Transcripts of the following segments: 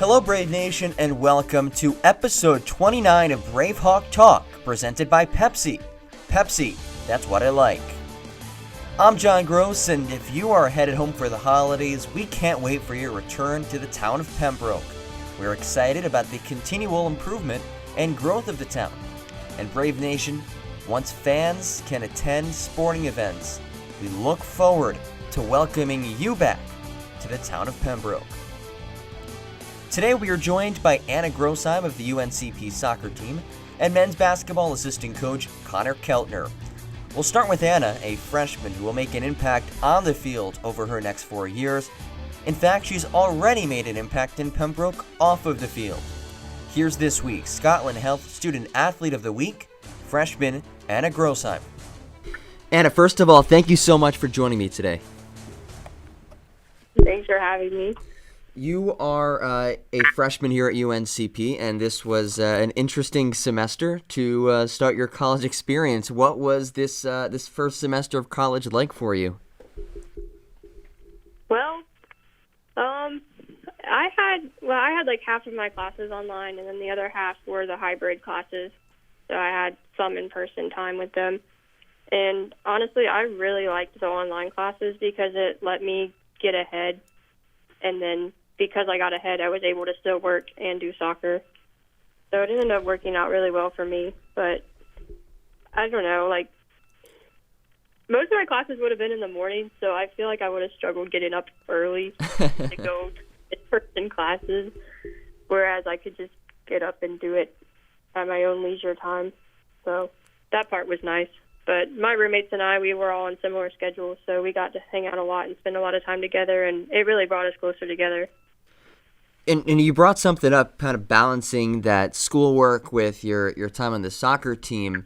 Hello, Brave Nation, and welcome to episode 29 of BraveHawk Talk, presented by Pepsi. Pepsi, that's what I like. I'm John Gross, and if you are headed home for the holidays, we can't wait for your return to the town of Pembroke. We're excited about the continual improvement and growth of the town. And Brave Nation, once fans can attend sporting events, we look forward to welcoming you back to the town of Pembroke. Today we are joined by Anna Grossheim of the UNCP soccer team and men's basketball assistant coach Connor Keltner. We'll start with Anna, a freshman who will make an impact on the field over her next 4 years. In fact, she's already made an impact in Pembroke off of the field. Here's this week's Scotland Health Student Athlete of the Week, freshman Anna Grossheim. Anna, first of all, thank you so much for joining me today. Thanks for having me. You are a freshman here at UNCP, and this was an interesting semester to start your college experience. What was this first semester of college like for you? Well, I had like half of my classes online, and then the other half were the hybrid classes. So I had some in-person time with them. And honestly, I really liked the online classes because it let me get ahead, and then because I got ahead, I was able to still work and do soccer. So it ended up working out really well for me. But I don't know, like, most of my classes would have been in the morning, so I feel like I would have struggled getting up early to go to in-person classes, whereas I could just get up and do it at my own leisure time. So that part was nice. But my roommates and I, we were all on similar schedules, so we got to hang out a lot and spend a lot of time together, and it really brought us closer together. And you brought something up, kind of balancing that schoolwork with your time on the soccer team.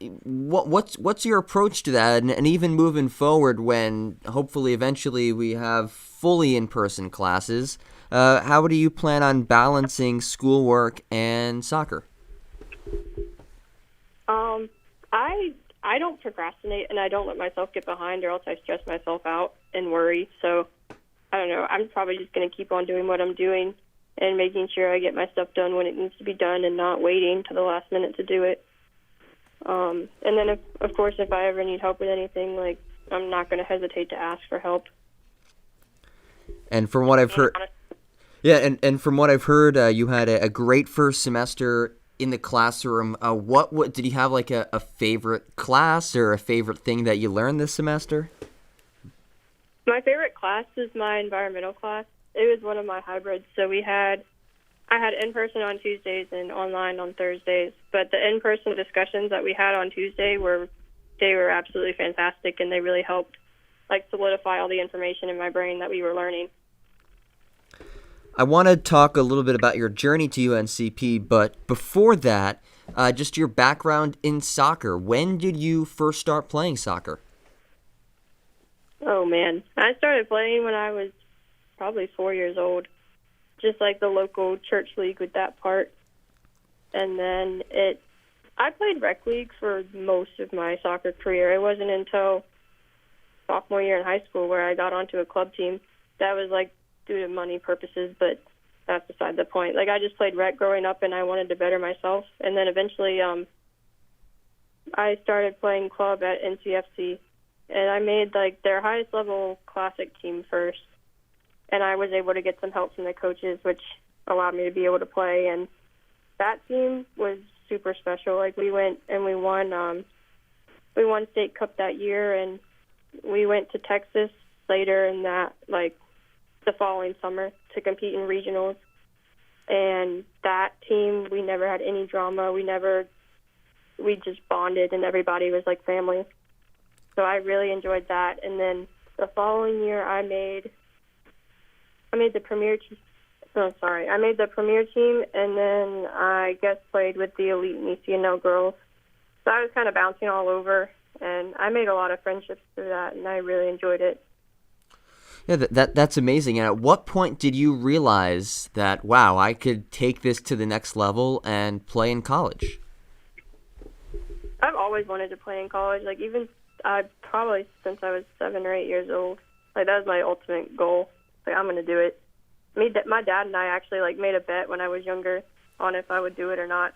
What's your approach to that? And even moving forward, when hopefully eventually we have fully in-person classes, how do you plan on balancing schoolwork and soccer? I don't procrastinate, and I don't let myself get behind, or else I stress myself out and worry. So I don't know. I'm probably just going to keep on doing what I'm doing and making sure I get my stuff done when it needs to be done and not waiting to the last minute to do it. And then, of course, if I ever need help with anything, like, I'm not going to hesitate to ask for help. And from what I've heard, and from what I've heard, you had a great first semester in the classroom. What did you have, like a favorite class or a favorite thing that you learned this semester? My favorite class is my environmental class. It was one of my hybrids, so I had in-person on Tuesdays and online on Thursdays, but the in-person discussions that we had on Tuesday were absolutely fantastic, and they really helped like solidify all the information in my brain that we were learning. I want to talk a little bit about your journey to UNCP, but before that, just your background in soccer. When did you first start playing soccer? Oh, man. I started playing when I was probably 4 years old, just like the local church league with that part. And then I played rec league for most of my soccer career. It wasn't until sophomore year in high school where I got onto a club team. That was like due to money purposes, but that's beside the point. Like, I just played rec growing up, and I wanted to better myself. And then eventually I started playing club at NCFC, and I made like their highest level classic team first. And I was able to get some help from the coaches, which allowed me to be able to play. And that team was super special. Like, we went and we won state cup that year, and we went to Texas later in that, like, the following summer to compete in regionals. And that team, we never had any drama. We just bonded, and everybody was like family. So I really enjoyed that. And then the following year, I made the premier team. I made the premier team, and then I guest played with the elite and ECNL girls. So I was kind of bouncing all over, and I made a lot of friendships through that, and I really enjoyed it. Yeah, that's amazing. And at what point did you realize that, wow, I could take this to the next level and play in college? I've always wanted to play in college. Like, even probably since I was 7 or 8 years old. Like, that was my ultimate goal. Like, I'm going to do it. my dad and I actually like made a bet when I was younger on if I would do it or not.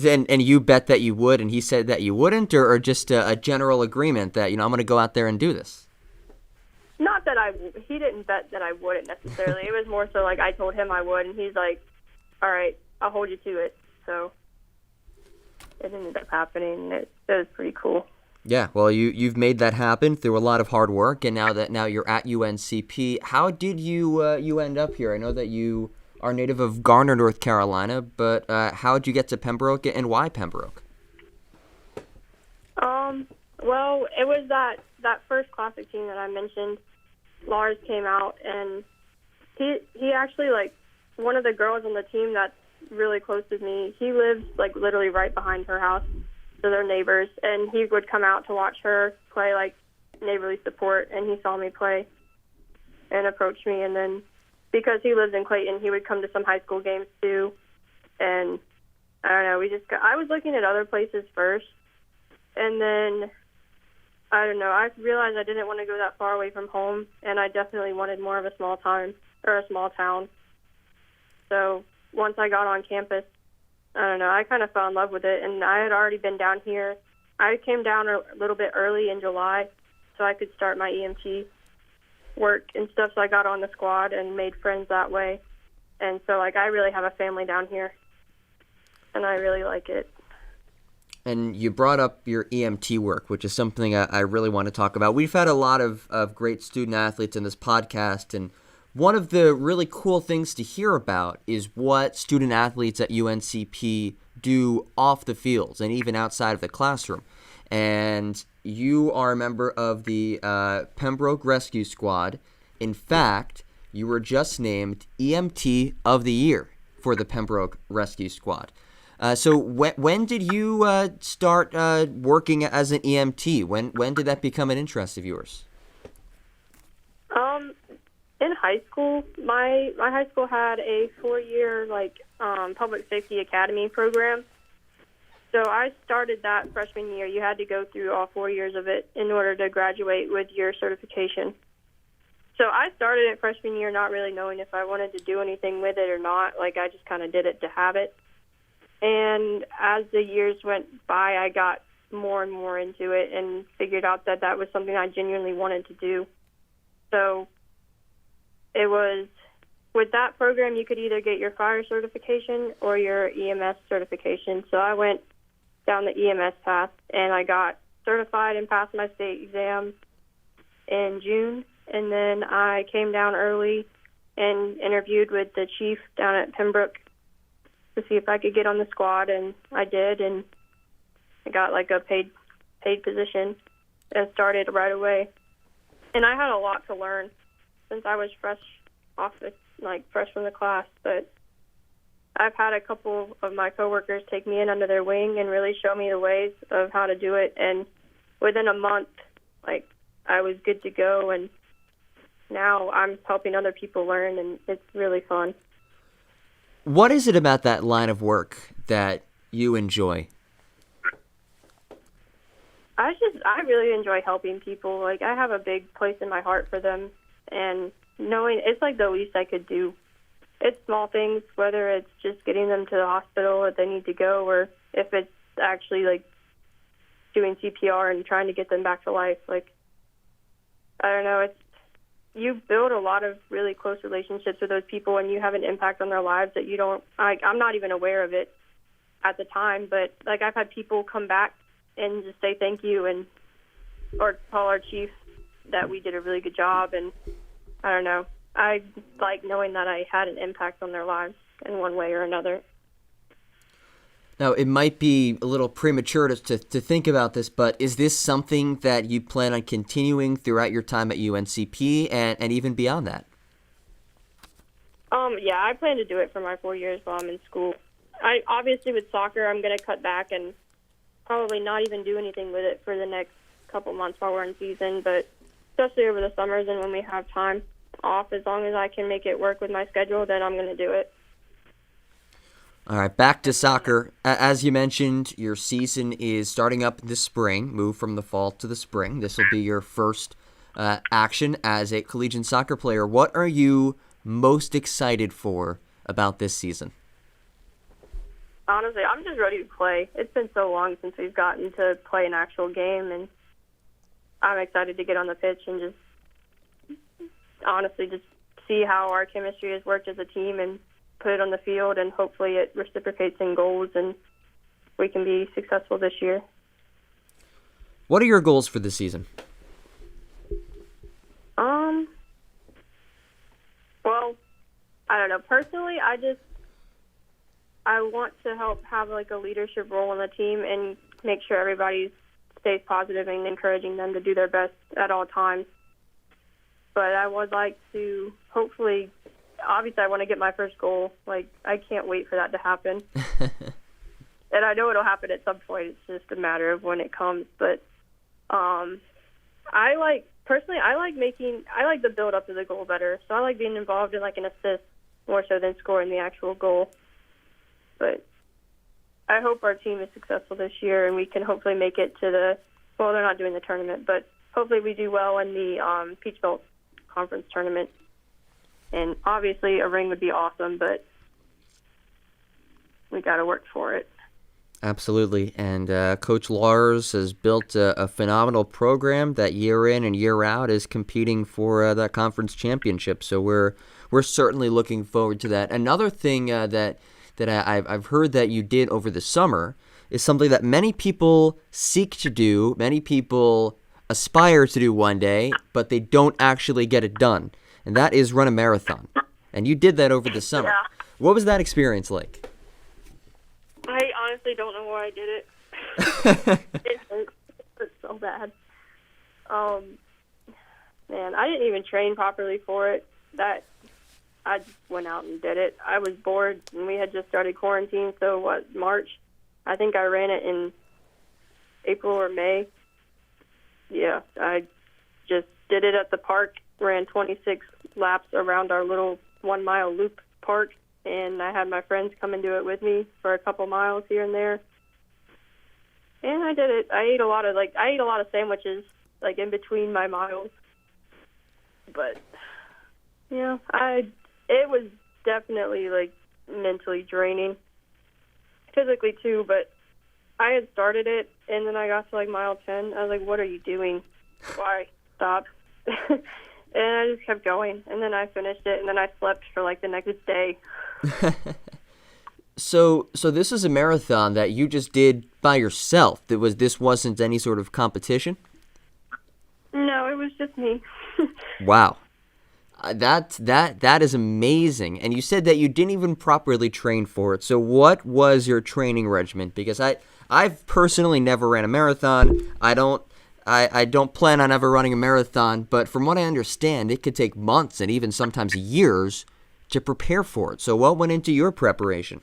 And you bet that you would, and he said that you wouldn't, or just a general agreement that, I'm going to go out there and do this? Not that he didn't bet that I wouldn't necessarily. It was more so like I told him I would, and he's like, all right, I'll hold you to it. So it ended up happening. It was pretty cool. Yeah, well, you've made that happen through a lot of hard work, and now you're at UNCP. How did you end up here? I know that you are native of Garner, North Carolina, but how did you get to Pembroke, and why Pembroke? Well, it was that first classic team that I mentioned. Lars came out, and he actually, like, one of the girls on the team that's really close to me, he lives, like, literally right behind her house, so they're neighbors, and he would come out to watch her play, like, neighborly support, and he saw me play and approached me, and then because he lives in Clayton, he would come to some high school games too, and I don't know, I was looking at other places first, and then, I don't know, I realized I didn't want to go that far away from home, and I definitely wanted more of a small town. So once I got on campus, I don't know, I kind of fell in love with it, and I had already been down here. I came down a little bit early in July so I could start my EMT work and stuff, so I got on the squad and made friends that way. And so, like, I really have a family down here, and I really like it. And you brought up your EMT work, which is something I really want to talk about. We've had a lot of great student athletes in this podcast, and one of the really cool things to hear about is what student athletes at UNCP do off the fields and even outside of the classroom. And you are a member of the Pembroke Rescue Squad. In fact, you were just named EMT of the Year for the Pembroke Rescue Squad. So when did you start working as an EMT? When did that become an interest of yours? In high school, my high school had a 4-year public safety academy program. So I started that freshman year. You had to go through all 4 years of it in order to graduate with your certification. So I started it freshman year not really knowing if I wanted to do anything with it or not. Like, I just kind of did it to have it. And as the years went by, I got more and more into it and figured out that that was something I genuinely wanted to do. So it was, with that program, you could either get your fire certification or your EMS certification. So I went down the EMS path, and I got certified and passed my state exam in June. And then I came down early and interviewed with the chief down at Pembroke to see if I could get on the squad, and I did, and I got like a paid position and started right away. And I had a lot to learn since I was fresh from the class, but I've had a couple of my coworkers take me in under their wing and really show me the ways of how to do it, and within a month, like, I was good to go, and now I'm helping other people learn, and it's really fun. What is it about that line of work that you enjoy? I really enjoy helping people. Like, I have a big place in my heart for them, and knowing it's like the least I could do. It's small things, whether it's just getting them to the hospital if they need to go, or if it's actually like doing CPR and trying to get them back to life. Like, I don't know, you build a lot of really close relationships with those people, and you have an impact on their lives that you don't, I'm not even aware of it at the time, but like, I've had people come back and just say thank you, or call our chief that we did a really good job, and I don't know. I like knowing that I had an impact on their lives in one way or another. Now, it might be a little premature to think about this, but is this something that you plan on continuing throughout your time at UNCP and even beyond that? Yeah, I plan to do it for my 4 years while I'm in school. Obviously, with soccer, I'm going to cut back and probably not even do anything with it for the next couple months while we're in season, but especially over the summers and when we have time off, as long as I can make it work with my schedule, then I'm going to do it. All right, back to soccer. As you mentioned, your season is starting up this spring, move from the fall to the spring. This will be your first action as a collegiate soccer player. What are you most excited for about this season? Honestly, I'm just ready to play. It's been so long since we've gotten to play an actual game, and I'm excited to get on the pitch and just honestly just see how our chemistry has worked as a team and put it on the field, and hopefully it reciprocates in goals and we can be successful this year. What are your goals for this season? Well, I don't know. Personally, I want to help have like a leadership role on the team and make sure everybody stays positive and encouraging them to do their best at all times. But I would like to hopefully, obviously I want to get my first goal. Like, I can't wait for that to happen. And I know it'll happen at some point. It's just a matter of when it comes. But I like the build up to the goal better. So I like being involved in like an assist more so than scoring the actual goal. But I hope our team is successful this year and we can hopefully make it to they're not doing the tournament, but hopefully we do well in the Peach Belt Conference tournament. And obviously a ring would be awesome, but we got to work for it. Absolutely, and Coach Lars has built a phenomenal program that year in and year out is competing for that conference championship. So we're certainly looking forward to that. Another thing that I've heard that you did over the summer is something that many people seek to do, many people aspire to do one day, but they don't actually get it done, and that is run a marathon. And you did that over the summer. Yeah. What was that experience like? I honestly don't know why I did it. It hurt so bad. Man, I didn't even train properly for it. I just went out and did it. I was bored, and we had just started quarantine, so March? I think I ran it in April or May. Yeah, I just did it at the park, ran 26 laps around our little 1-mile loop park, and I had my friends come and do it with me for a couple miles here and there. And I did it. I ate a lot of sandwiches like in between my miles. But yeah, it was definitely like mentally draining. Physically too, but I had started it and then I got to like mile 10. I was like, what are you doing? Why? Stop. And I just kept going, and then I finished it, and then I slept for like the next day. So this is a marathon that you just did by yourself. This wasn't any sort of competition? No, it was just me. Wow. That is amazing. And you said that you didn't even properly train for it. So what was your training regimen? Because I've personally never ran a marathon. I don't plan on ever running a marathon, but from what I understand, it could take months and even sometimes years to prepare for it. So what went into your preparation?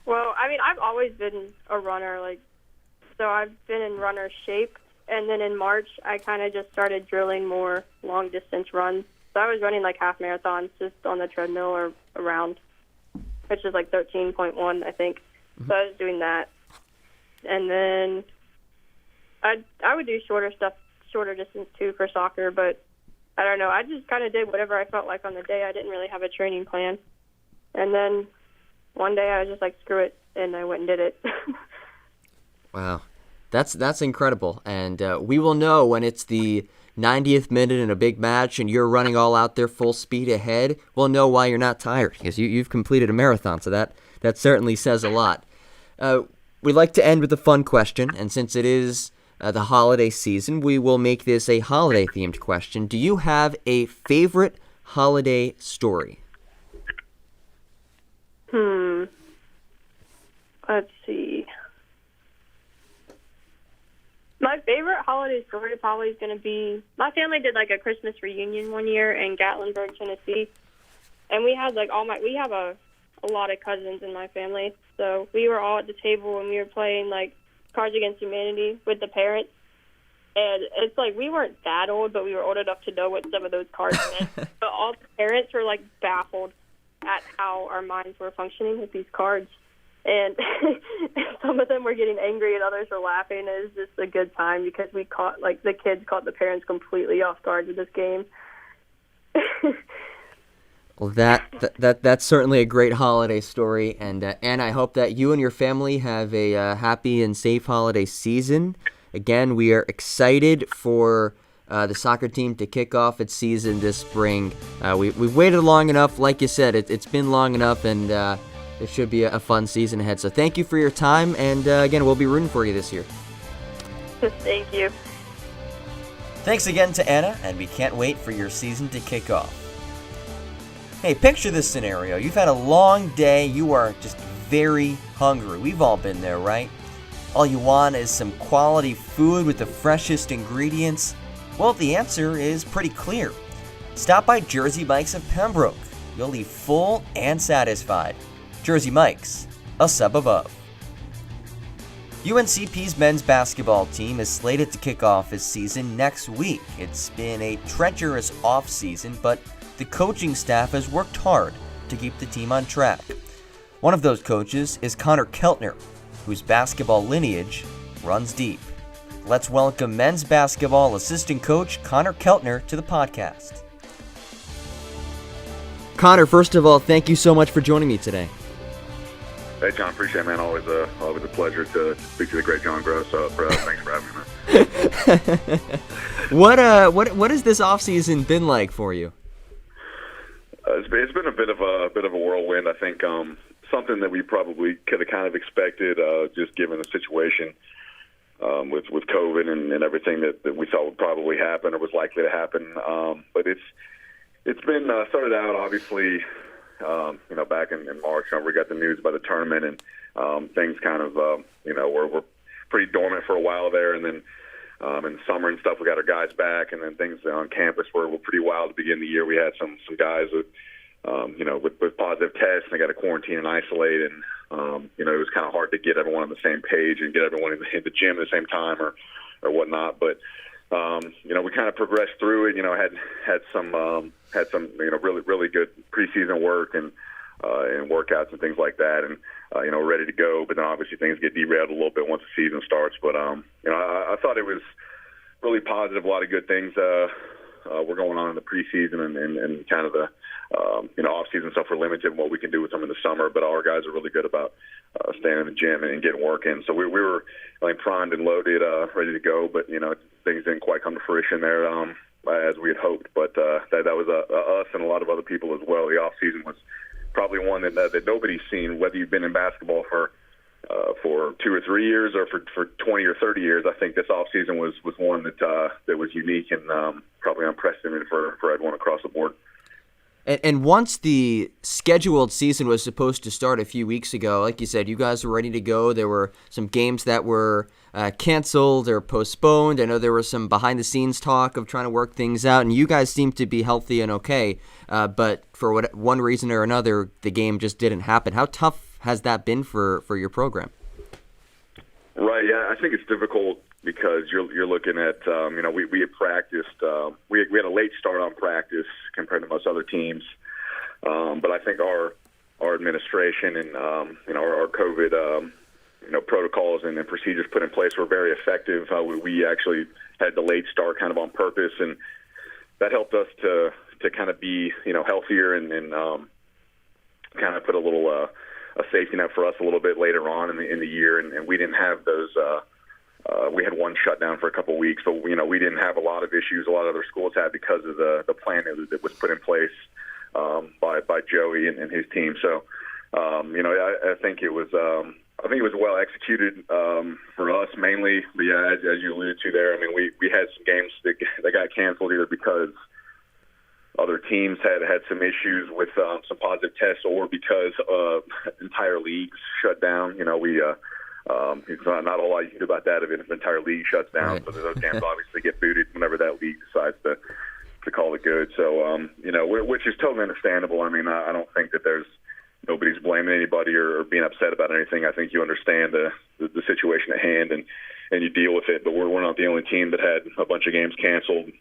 Well, I mean, I've always been a runner, so I've been in runner shape, and then in March, I kind of just started drilling more long-distance runs. So I was running like half marathons just on the treadmill or around, which is like 13.1, I think. Mm-hmm. So I was doing that. And then I would do shorter distance too for soccer, but I don't know. I just kind of did whatever I felt like on the day. I didn't really have a training plan. And then one day I was just like, screw it, and I went and did it. Wow. That's incredible. And we will know when it's the 90th minute in a big match and you're running all out there full speed ahead. We'll know why you're not tired, because you've completed a marathon, so that certainly says a lot. We like to end with a fun question, and since it is the holiday season, we will make this a holiday-themed question. Do you have a favorite holiday story? Let's see. My favorite holiday story probably is going to be, my family did like a Christmas reunion one year in Gatlinburg, Tennessee, and we had we have a lot of cousins in my family, so we were all at the table and we were playing like Cards Against Humanity with the parents, and it's like we weren't that old, but we were old enough to know what some of those cards meant. But all the parents were like baffled at how our minds were functioning with these cards. And some of them were getting angry and others were laughing. It was just a good time because the kids caught the parents completely off guard with this game. Well, that's certainly a great holiday story, and Anna, I hope that you and your family have a happy and safe holiday season. Again, we are excited for the soccer team to kick off its season this spring. We've waited long enough. Like you said, it's been long enough, and it should be a fun season ahead. So thank you for your time, and again, we'll be rooting for you this year. Thank you. Thanks again to Anna, and we can't wait for your season to kick off. Hey, picture this scenario. You've had a long day. You are just very hungry. We've all been there, right? All you want is some quality food with the freshest ingredients. Well, the answer is pretty clear. Stop by Jersey Mike's of Pembroke. You'll leave full and satisfied. Jersey Mike's, a sub above. UNCP's men's basketball team is slated to kick off its season next week. It's been a treacherous off-season, but the coaching staff has worked hard to keep the team on track. One of those coaches is Connor Keltner, whose basketball lineage runs deep. Let's welcome men's basketball assistant coach Connor Keltner to the podcast. Connor, first of all, thank you so much for joining me today. Hey, John, appreciate it, man. Always a pleasure to speak to the great John Gross. Thanks for having me, man. What has this offseason been like for you? It's been a bit of a whirlwind. I think something that we probably could have kind of expected, just given the situation with COVID and everything that we thought would probably happen or was likely to happen. But it's been started out obviously, back in March. We got the news about the tournament and things kind of were pretty dormant for a while there, and then in the summer and stuff, we got our guys back, and then things on campus were pretty wild to begin the year. We had some guys with positive tests, and they got to quarantine and isolate, and it was kind of hard to get everyone on the same page and get everyone in the gym at the same time or whatnot. But we kind of progressed through it. Had some really good preseason work and workouts and things like that, and ready to go. But then obviously things get derailed a little bit once the season starts. But I thought it was really positive. A lot of good things were going on in the preseason, and kind of the off-season stuff. We're limited in what we can do with them in the summer, but all our guys are really good about staying in the gym and getting work in. So we were primed and loaded, ready to go. But things didn't quite come to fruition there as we had hoped. But that was us and a lot of other people as well. The off-season was probably one that nobody's seen, whether you've been in basketball for 2 or 3 years or for 20 or 30 years. I think this off season was one that was unique and probably unprecedented for everyone across the board. And once the scheduled season was supposed to start a few weeks ago, like you said, you guys were ready to go. There were some games that were canceled or postponed. I know there was some behind-the-scenes talk of trying to work things out, and you guys seemed to be healthy and okay. But for one reason or another, the game just didn't happen. How tough has that been for your program? Right, yeah, I think it's difficult because you're looking at, we had practiced, we had a late start on practice compared to most other teams. But I think our administration and, our COVID, protocols and procedures put in place were very effective. We actually had the late start kind of on purpose, and that helped us to kind of be, healthier and kind of put a little, a safety net for us a little bit later on in the year. And we didn't have those, we had one shutdown for a couple of weeks, but we didn't have a lot of issues a lot of other schools had because of the plan that was put in place by Joey and his team. So, I think it was well executed for us mainly. But yeah, as you alluded to there, I mean, we had some games that got canceled either because other teams had some issues with some positive tests or because entire leagues shut down. It's not a whole lot you can do about that if an entire league shuts down. Right. So those games obviously get booted whenever that league decides to call it good. So, which is totally understandable. I mean, I don't think that nobody's blaming anybody or being upset about anything. I think you understand the situation at hand and you deal with it. But we're not the only team that had a bunch of games canceled.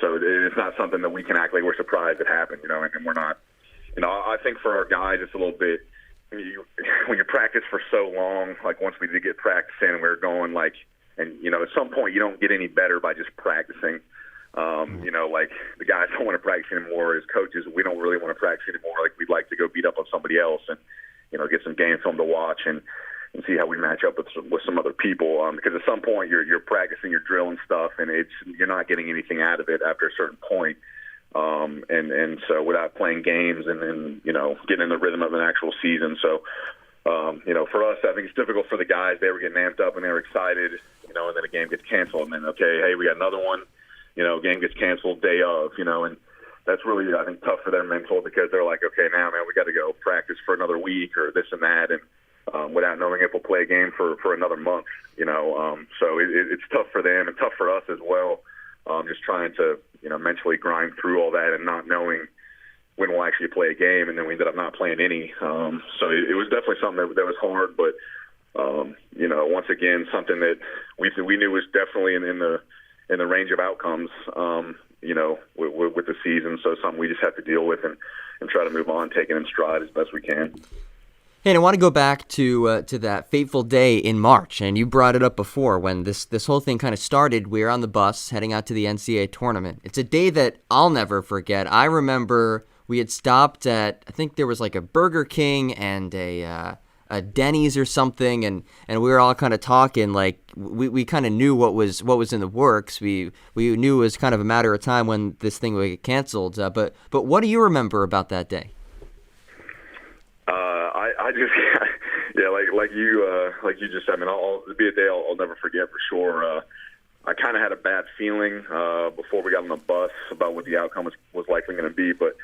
So it's not something that we can act like we're surprised it happened, and we're not, I think for our guys, it's a little bit when you practice for so long, like once we did get practice in, we were going like, and at some point you don't get any better by just practicing. Like the guys don't want to practice anymore. As coaches, we don't really want to practice anymore. Like we'd like to go beat up on somebody else and get some game film to watch and see how we match up with some other people. Because at some point you're practicing your drill and stuff, and you're not getting anything out of it after a certain point. And so without playing games and then getting in the rhythm of an actual season. So for us, I think it's difficult for the guys. They were getting amped up and they were excited, and then a game gets canceled, and then okay, hey, we got another one. Game gets canceled day of, and that's really, I think, tough for their mental because they're like, okay, now, man, we got to go practice for another week or this and that, and without knowing if we'll play a game for another month, So it's tough for them and tough for us as well, just trying to, mentally grind through all that and not knowing when we'll actually play a game, and then we ended up not playing any. So it was definitely something that was hard, but, once again, something that we knew was definitely in the range of outcomes, with the season. So something we just have to deal with and try to move on, taking in stride as best we can. Hey, and I want to go back to that fateful day in March, and you brought it up before when this whole thing kind of started. We were on the bus heading out to the NCAA tournament. It's a day that I'll never forget. I remember we had stopped at, I think there was like a Burger King and a Denny's or something, and we were all kind of talking like we kind of knew what was in the works. We knew it was kind of a matter of time when this thing would get canceled. But what do you remember about that day? I just like you just said. I mean, it'll be a day I'll never forget for sure. I kind of had a bad feeling before we got on the bus about what the outcome was likely going to be, but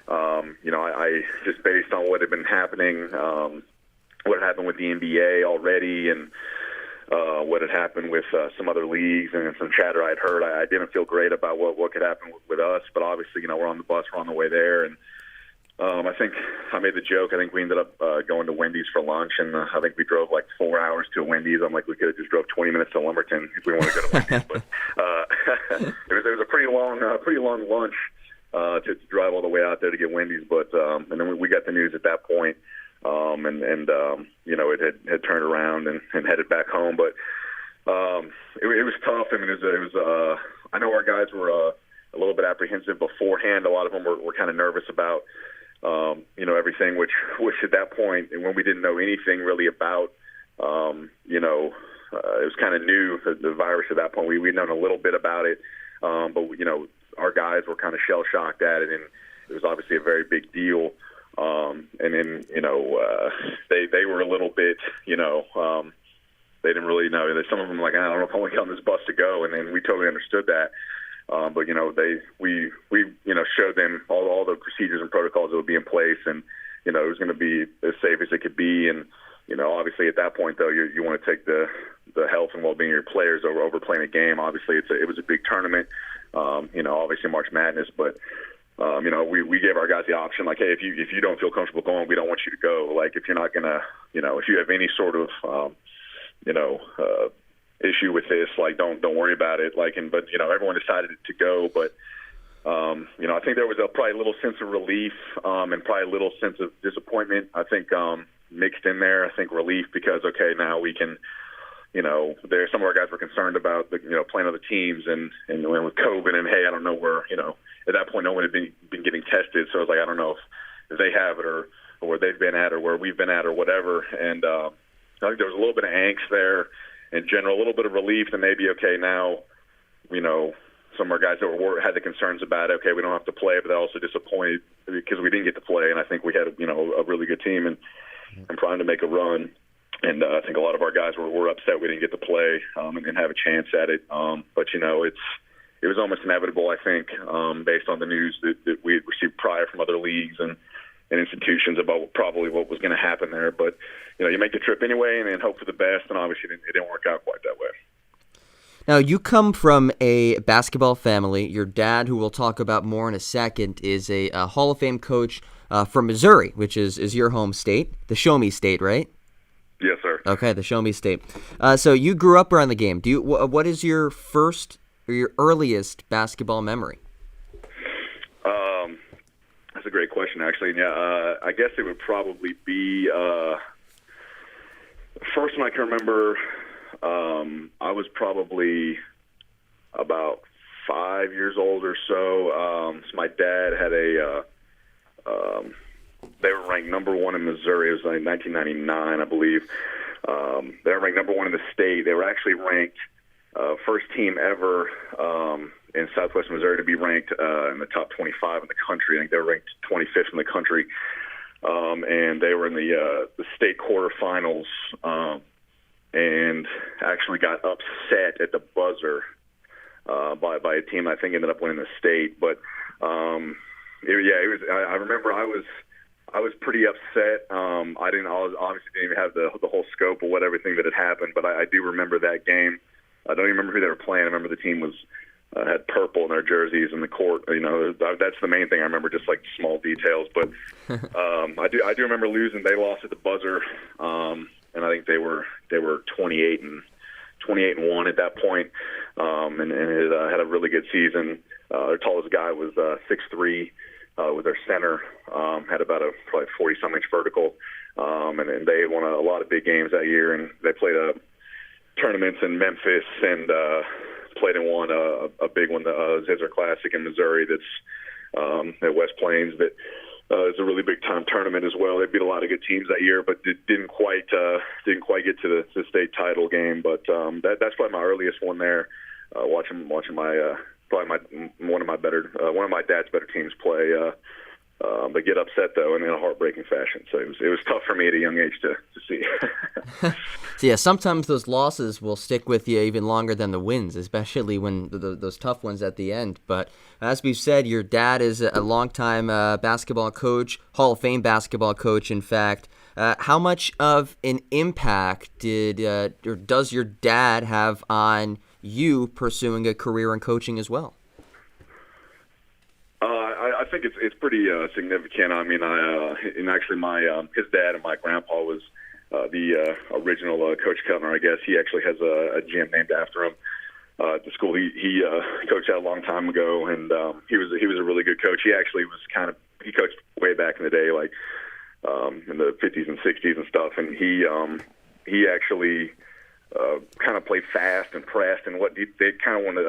I just based on what had been happening. What had happened with the NBA already and what had happened with some other leagues and some chatter I'd heard, I didn't feel great about what could happen with us. But obviously, we're on the bus, we're on the way there. And I think I made the joke. I think we ended up going to Wendy's for lunch, and I think we drove like 4 hours to Wendy's. I'm like, we could have just drove 20 minutes to Lumberton if we wanted to go to Wendy's. But it was a pretty long lunch to drive all the way out there to get Wendy's. But and then we got the news at that point. It had turned around and headed back home, but it was tough. I mean, it was I know our guys were a little bit apprehensive beforehand. A lot of them were kind of nervous about everything, which at that point, and when we didn't know anything really about it was kind of new, the virus at that point. We'd known a little bit about it, but our guys were kind of shell shocked at it, and it was obviously a very big deal. And then, they were a little bit, they didn't really know. Some of them were like, I don't know if I want to get on this bus to go. And then we totally understood that. But, we showed them all the procedures and protocols that would be in place, and, it was going to be as safe as it could be. And, obviously at that point, though, you want to take the health and well-being of your players over playing a game. Obviously it was a big tournament, obviously March Madness, but, we gave our guys the option, like, hey, if you don't feel comfortable going, we don't want you to go. Like, if you're not going to, if you have any sort of, issue with this, like, don't worry about it. Like, but everyone decided to go. But, I think there was probably a little sense of relief and probably a little sense of disappointment, I think, mixed in there. I think relief because, okay, now we can, there some of our guys were concerned about playing other teams and with COVID and hey, I don't know where at that point no one had been getting tested, so I was like, I don't know if they have it or where they've been at or where we've been at or whatever. And I think there was a little bit of angst there in general, a little bit of relief that maybe okay now some of our guys that had the concerns about it, okay, we don't have to play, but they're also disappointed because we didn't get to play, and I think we had a really good team and trying to make a run. And I think a lot of our guys were upset we didn't get to play and have a chance at it. But, it was almost inevitable, I think, based on the news that we had received prior from other leagues and institutions about probably what was going to happen there. But, you make the trip anyway and hope for the best, and obviously it didn't work out quite that way. Now, you come from a basketball family. Your dad, who we'll talk about more in a second, is a Hall of Fame coach from Missouri, which is your home state, the Show Me State, right? Yes, sir. Okay, the Show Me State. So you grew up around the game. What is your first or your earliest basketball memory? That's a great question, actually. And yeah, I guess it would probably be the first one I can remember. I was probably about 5 years old or so. So my dad had they were ranked number one in Missouri. It was like 1999, I believe. They were ranked number one in the state. They were actually ranked first team ever in Southwest Missouri to be ranked in the top 25 in the country. I think they were ranked 25th in the country. And they were in the state quarterfinals and actually got upset at the buzzer by a team I think ended up winning the state. But I remember I was pretty upset. I obviously didn't even have the whole scope of what everything that had happened, but I do remember that game. I don't even remember who they were playing. I remember the team was had purple in their jerseys in the court. You know, that's the main thing I remember, just like small details. But I do remember losing. They lost at the buzzer, and I think they were 28-1 at that point, and it had a really good season. Their tallest guy was 6'3". With their center, had about a probably 40-some inch vertical, and they won a lot of big games that year. And they played tournaments in Memphis and played in one a big one, the Zizzer Classic in Missouri. That's at West Plains. That is a really big time tournament as well. They beat a lot of good teams that year, but didn't quite get to the state title game. But that's probably my earliest one there. Watching my. Probably one of my dad's better teams play, but get upset though in a heartbreaking fashion. So it was tough for me at a young age to see. So yeah, sometimes those losses will stick with you even longer than the wins, especially when those tough ones at the end. But as we've said, your dad is a longtime basketball coach, Hall of Fame basketball coach, in fact. How much of an impact does your dad have on you pursuing a career in coaching as well? I think it's pretty significant. I mean, and actually his dad and my grandpa was the original Coach Keltner, I guess. He actually has a gym named after him at the school. He coached that a long time ago, and he was a really good coach. He actually he coached way back in the day, like in the 50s and 60s and stuff, and he actually kind of played fast and pressed, and they kind of wanted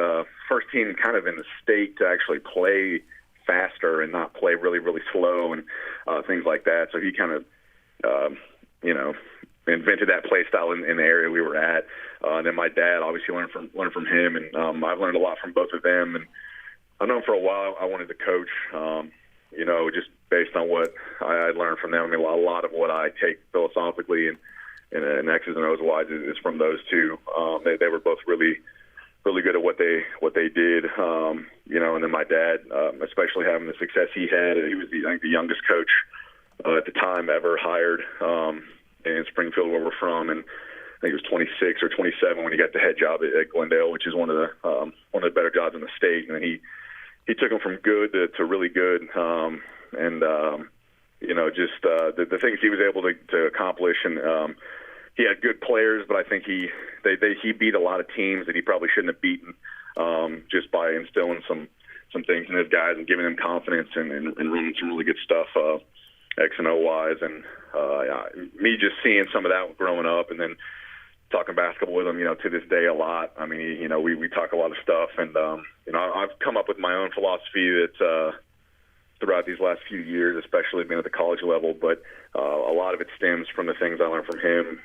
first team kind of in the state to actually play faster and not play really, really slow and things like that. So he kind of, invented that play style in the area we were at. And then my dad obviously learned from him, and I've learned a lot from both of them. And I've known for a while I wanted to coach, just based on what I learned from them. I mean, a lot of what I take philosophically and X's and O's wise is from those two. They were both really, really good at what they did. And then my dad, especially having the success he had, he was I think the youngest coach at the time ever hired in Springfield, where we're from, and I think he was 26 or 27 when he got the head job at Glendale, which is one of the better jobs in the state. And he took him from good to really good, the things he was able to accomplish, and he had good players, but I think he beat a lot of teams that he probably shouldn't have beaten, just by instilling some things in his guys and giving them confidence and running some really good stuff, X and O wise. And me just seeing some of that growing up, and then talking basketball with him, to this day a lot. I mean, we talk a lot of stuff, and I've come up with my own philosophy that throughout these last few years, especially being at the college level, but a lot of it stems from the things I learned from him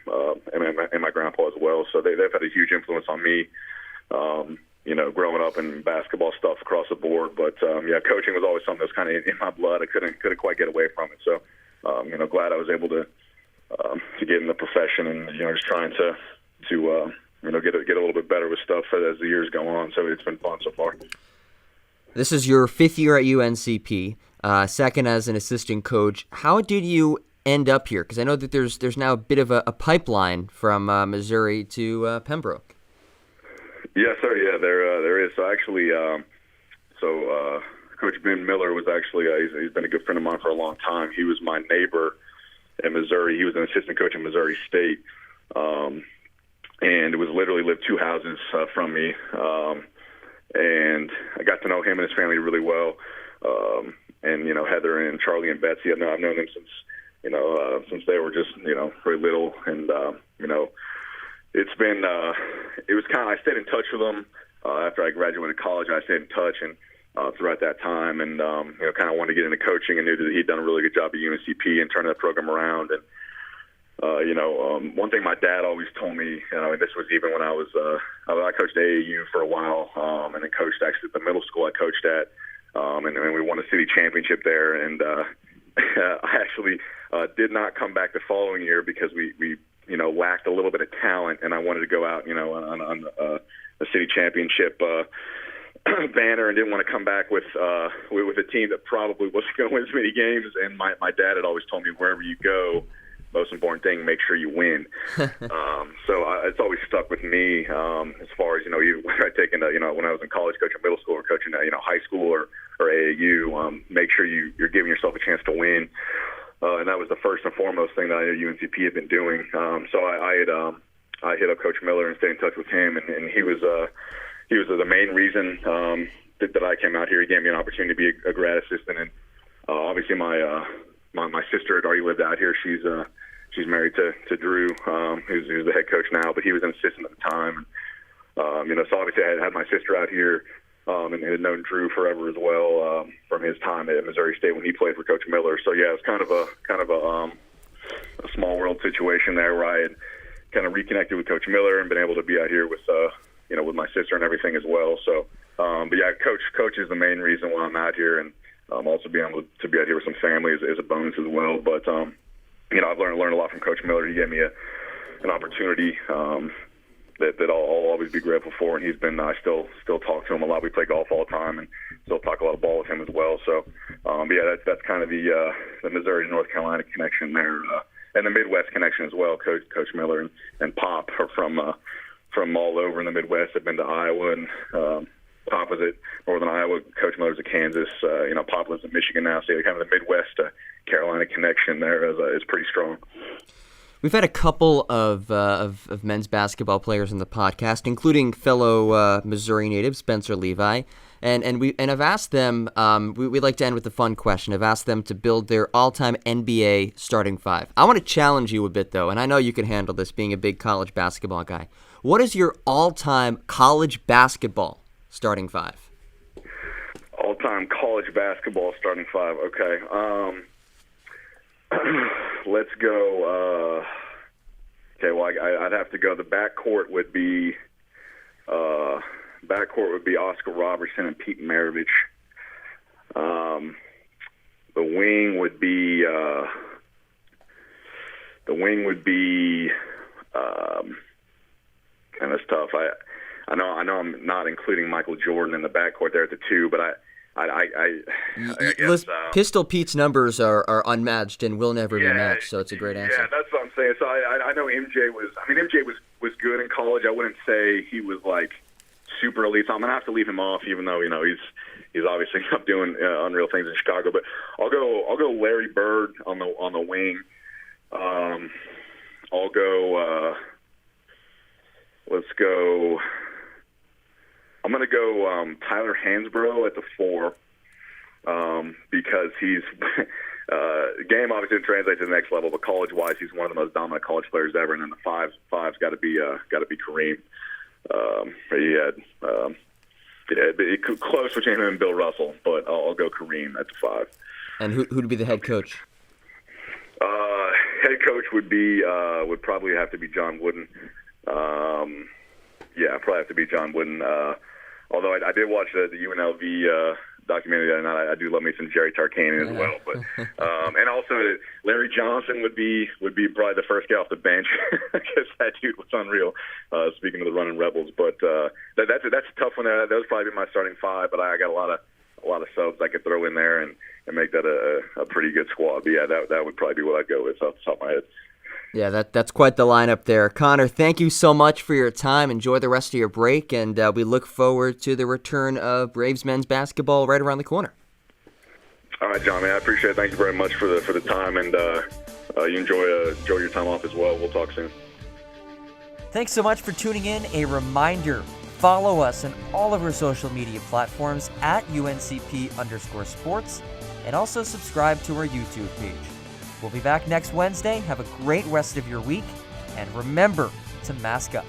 and my grandpa as well. So they've had a huge influence on me, growing up in basketball stuff across the board. But coaching was always something that was kind of in my blood. I couldn't quite get away from it. So glad I was able to get in the profession, and just trying to get a little bit better with stuff as the years go on. So it's been fun so far. This is your fifth year at UNCP, second as an assistant coach. How did you end up here? Because I know that there's now a bit of a pipeline from Missouri to Pembroke. Yes, sir. Yeah, there is. So actually, Coach Ben Miller was actually he's been a good friend of mine for a long time. He was my neighbor in Missouri. He was an assistant coach in Missouri State, and it was literally lived two houses from me. And I got to know him and his family really well. and Heather and Charlie and Betsy. I've known them since since they were just very little, and it's been it was kind of, I stayed in touch with them after I graduated college. I stayed in touch and throughout that time, and kind of wanted to get into coaching, and knew that he'd done a really good job at UNCP and turning that program around. And one thing my dad always told me, and this was even when I coached AAU for a while, and then coached actually at the middle school I coached at, and we won a city championship there. And I actually did not come back the following year because we lacked a little bit of talent, and I wanted to go out, on a city championship banner, and didn't want to come back with a team that probably wasn't going to win as many games. And my dad had always told me, wherever you go, most important thing, make sure you win. So it's always stuck with me as far as, whether I take into, when I was in college coaching middle school or coaching, high school or AAU, make sure you're giving yourself a chance to win. And that was the first and foremost thing that I knew UNCP had been doing. So I hit up Coach Miller and stayed in touch with him, and he was the main reason that I came out here. He gave me an opportunity to be a grad assistant, and obviously my sister had already lived out here. She's married to Drew, who's the head coach now, but he was an assistant at the time. So obviously I had my sister out here, and had known Drew forever as well, from his time at Missouri State when he played for Coach Miller. So yeah, it's kind of a small world situation there where I had kind of reconnected with Coach Miller and been able to be out here with with my sister and everything as well. So, but yeah, coach is the main reason why I'm out here, and also being able to be out here with some family is a bonus as well. But I've learned a lot from Coach Miller. He gave me an opportunity that I'll always be grateful for, and he's been. I still talk to him a lot. We play golf all the time, and still talk a lot of ball with him as well. So, but yeah, that's kind of the Missouri to North Carolina connection there, and the Midwest connection as well. Coach Miller and Pop are from all over in the Midwest. I've been to Iowa, and Pop was at Northern Iowa. Coach Miller's at Kansas. Pop lives in Michigan now, so kind of the Midwest to Carolina connection there is pretty strong. We've had a couple of men's basketball players in the podcast, including fellow Missouri native Spencer Levi, and I've asked them. We like to end with a fun question. I've asked them to build their all-time NBA starting five. I want to challenge you a bit though, and I know you can handle this, being a big college basketball guy. What is your all-time college basketball starting five? All-time college basketball starting five. Okay. Let's go. Okay, well, I'd have to go. The backcourt would be Oscar Robertson and Pete Maravich. The wing would be and it's tough. I know I'm not including Michael Jordan in the backcourt there at the two, but I guess Pistol Pete's numbers are unmatched and will never be matched, so it's a great answer. Yeah, that's what I'm saying. So I know MJ was good in college. I wouldn't say he was like super elite. So I'm gonna have to leave him off, even though he's obviously up doing unreal things in Chicago. But I'll go Larry Bird on the wing. I'll go. Let's go. I'm going to go Tyler Hansbrough at the 4 because he's game obviously didn't translate to the next level, but college-wise, he's one of the most dominant college players ever. And then the five's got to be Kareem. He had close between him and Bill Russell, but I'll go Kareem at the 5. And who'd be the head coach? Head coach would probably have to be John Wooden. Probably have to be John Wooden. Although I did watch the UNLV documentary the other night. I do love me some Jerry Tarkanian as well. But and also Larry Johnson would be probably the first guy off the bench because that dude was unreal. Speaking of the running Rebels, but that's a tough one. That was probably my starting 5. But I got a lot of subs I could throw in there and make that a pretty good squad. But yeah, that would probably be what I'd go with off the top of my head. Yeah, that's quite the lineup there. Connor, thank you so much for your time. Enjoy the rest of your break, and we look forward to the return of Braves men's basketball right around the corner. All right, John, man, I appreciate it. Thank you very much for the time, and you enjoy your time off as well. We'll talk soon. Thanks so much for tuning in. A reminder, follow us on all of our social media platforms at UNCP_sports. and also subscribe to our YouTube page. We'll be back next Wednesday. Have a great rest of your week, and remember to mask up.